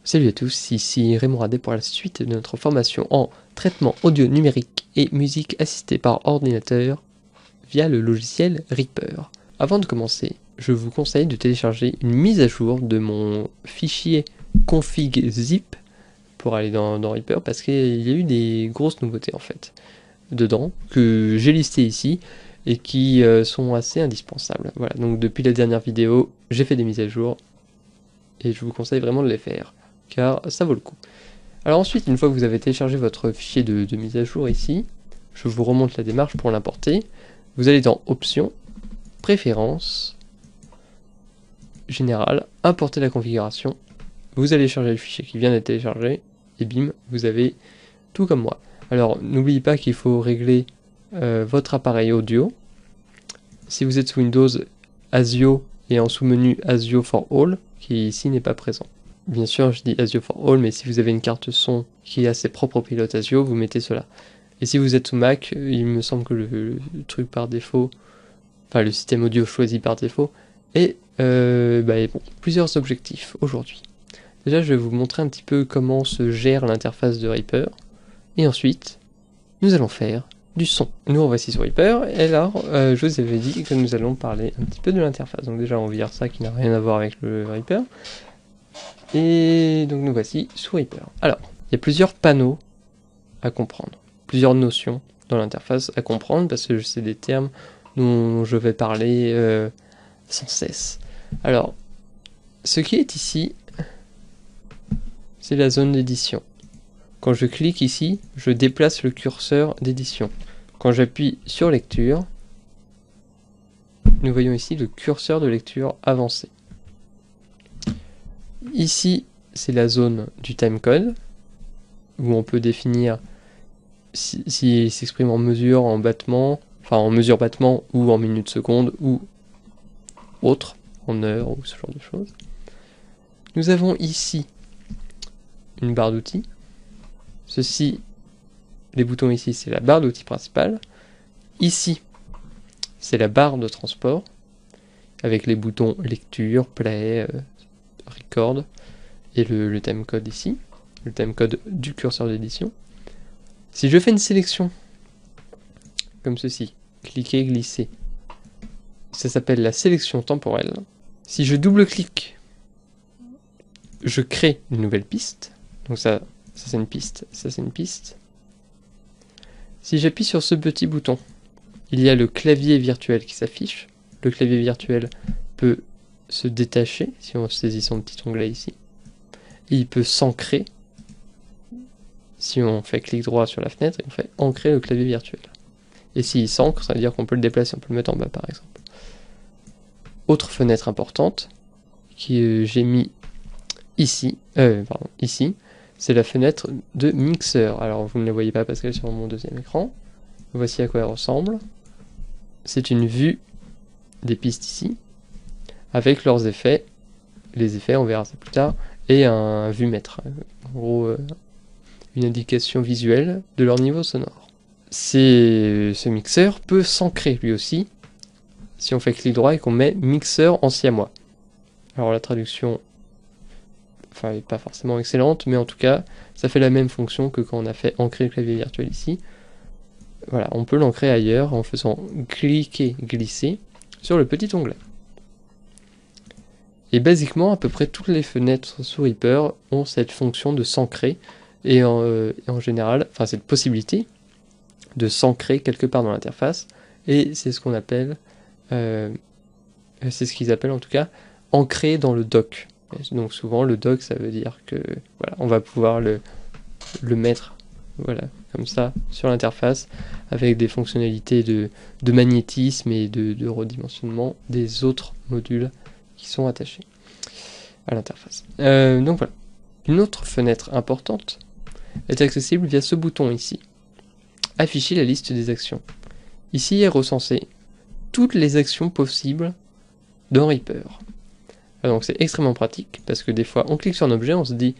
Salut à tous, ici Raymond Radet pour la suite de notre formation en traitement audio numérique et musique assistée par ordinateur via le logiciel Reaper. Avant de commencer, je vous conseille de télécharger une mise à jour de mon fichier config zip pour aller dans Reaper parce qu'il y a eu des grosses nouveautés en fait dedans que j'ai listées ici et qui sont assez indispensables. Voilà, donc depuis la dernière vidéo, j'ai fait des mises à jour et je vous conseille vraiment de les faire, car ça vaut le coup. Alors ensuite, une fois que vous avez téléchargé votre fichier de mise à jour ici, je vous remonte la démarche pour l'importer. Vous allez dans Options, Préférences, Général, Importer la configuration. Vous allez charger le fichier qui vient d'être téléchargé, et bim, vous avez tout comme moi. Alors n'oubliez pas qu'il faut régler votre appareil audio. Si vous êtes sous Windows, ASIO et en sous-menu ASIO for All, qui ici n'est pas présent. Bien sûr, je dis ASIO for All, mais si vous avez une carte son qui a ses propres pilotes ASIO, vous mettez cela. Et si vous êtes sous Mac, il me semble que le truc par défaut, enfin le système audio choisi par défaut, est bon, plusieurs objectifs aujourd'hui. Déjà, je vais vous montrer un petit peu comment se gère l'interface de Reaper, et ensuite, nous allons faire du son. Nous revoici sur Reaper, et alors, je vous avais dit que nous allons parler un petit peu de l'interface. Donc déjà, on va dire ça qui n'a rien à voir avec le Reaper. Et donc nous voici sous Reaper. Alors, il y a plusieurs panneaux à comprendre, plusieurs notions dans l'interface à comprendre, parce que c'est des termes dont je vais parler sans cesse. Alors, ce qui est ici, c'est la zone d'édition. Quand je clique ici, je déplace le curseur d'édition. Quand j'appuie sur lecture, nous voyons ici le curseur de lecture avancé. Ici, c'est la zone du timecode, où on peut définir s'il s'exprime en mesure, en battement, enfin en mesure battement, ou en minutes secondes, ou autre, en heure, ou ce genre de choses. Nous avons ici une barre d'outils. Ceci, les boutons ici, c'est la barre d'outils principale. Ici, c'est la barre de transport, avec les boutons lecture, play, record, et le timecode ici, le timecode du curseur d'édition. Si je fais une sélection, comme ceci, cliquer, glisser, ça s'appelle la sélection temporelle. Si je double-clique, je crée une nouvelle piste. Donc ça c'est une piste, ça c'est une piste. Si j'appuie sur ce petit bouton, il y a le clavier virtuel qui s'affiche. Le clavier virtuel peut se détacher, si on saisit son petit onglet ici. Et il peut s'ancrer, si on fait clic droit sur la fenêtre et on fait ancrer le clavier virtuel. Et s'il s'ancre, ça veut dire qu'on peut le déplacer, on peut le mettre en bas par exemple. Autre fenêtre importante, que j'ai mis ici, c'est la fenêtre de mixeur. Alors vous ne la voyez pas parce qu'elle est sur mon deuxième écran. Voici à quoi elle ressemble. C'est une vue des pistes ici, avec leurs effets. Les effets, on verra ça plus tard, et un vue-mètre. En gros, une indication visuelle de leur niveau sonore. Ce mixeur peut s'ancrer lui aussi, si on fait clic droit et qu'on met mixeur en siamois. Alors la traduction, enfin, n'est pas forcément excellente, mais en tout cas, ça fait la même fonction que quand on a fait ancrer le clavier virtuel ici. Voilà, on peut l'ancrer ailleurs en faisant cliquer, glisser sur le petit onglet. Et basiquement, à peu près toutes les fenêtres sous Reaper ont cette fonction de s'ancrer, et en général, enfin cette possibilité de s'ancrer quelque part dans l'interface, et c'est ce qu'on appelle, c'est ce qu'ils appellent en tout cas, ancrer dans le dock. Donc souvent le dock ça veut dire que voilà, on va pouvoir le mettre voilà, comme ça sur l'interface avec des fonctionnalités de magnétisme et de redimensionnement des autres modules qui sont attachés à l'interface. Donc voilà. Une autre fenêtre importante est accessible via ce bouton ici. Afficher la liste des actions. Ici est recensé toutes les actions possibles dans Reaper. Donc c'est extrêmement pratique, parce que des fois on clique sur un objet, on se dit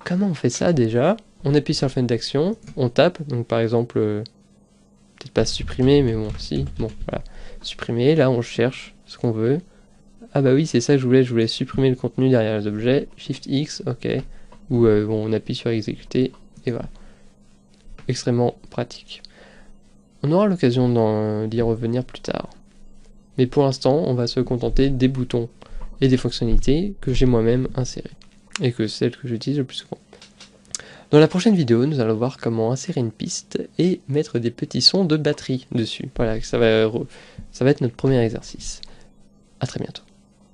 comment on fait ça déjà? On appuie sur la fenêtre d'action, on tape, donc par exemple, peut-être pas supprimer, mais bon, si, bon, voilà. Supprimer, là on cherche ce qu'on veut. Ah bah oui, c'est ça que je voulais supprimer le contenu derrière les objets, Shift X, ok, où on appuie sur exécuter, et voilà. Extrêmement pratique. On aura l'occasion d'y revenir plus tard. Mais pour l'instant, on va se contenter des boutons et des fonctionnalités que j'ai moi-même insérées, et que celles que j'utilise le plus souvent. Dans la prochaine vidéo, nous allons voir comment insérer une piste et mettre des petits sons de batterie dessus. Voilà, ça va être notre premier exercice. À très bientôt.